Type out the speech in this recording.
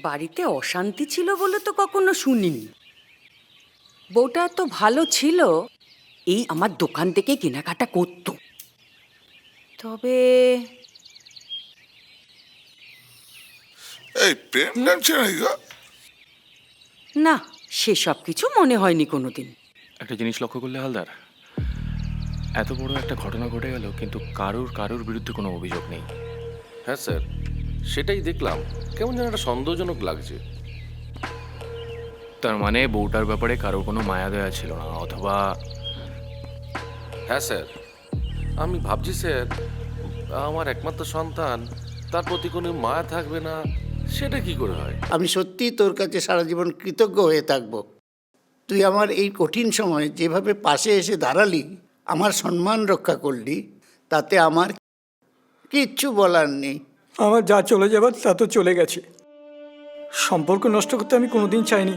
বাড়িতে অশান্তি ছিল বলে তো কখনো শুনিনি। বউটা এত ভালো ছিল, এই আমার দোকান থেকে কেনাকাটা করত। তবে এই প্রেম টেম ছিল নাকি গো? না, সেসব কিছু মনে হয়নি কোনোদিন। একটা জিনিস লক্ষ্য করলে হালদার, এত বড় একটা ঘটনা ঘটে গেল কিন্তু কারুর বিরুদ্ধে কোনো অভিযোগ নেই। হ্যাঁ স্যার, সেটাই দেখলাম। কেমন যেন একটা সন্দেহজনক লাগছে। তার মানে বউটার ব্যাপারে কারোর কোনো মায়া দয়া ছিল না, অথবা হ্যাঁ স্যার, আমি ভাবছি স্যার, আমার একমাত্র সন্তান, তার প্রতি কোনো মায়া থাকবে না, সেটা কি করে হয়? আমি সত্যিই তোর কাছে সারা জীবন কৃতজ্ঞ হয়ে থাকব। তুই আমার এই কঠিন সময়ে যেভাবে পাশে এসে দাঁড়ালি, আমার সম্মান রক্ষা করলি, তাতে আমার কিচ্ছু বলার নেই। আমার যা চলে যাবার তা তো চলে গেছে। সম্পর্ক নষ্ট করতে আমি কোনোদিন চাইনি।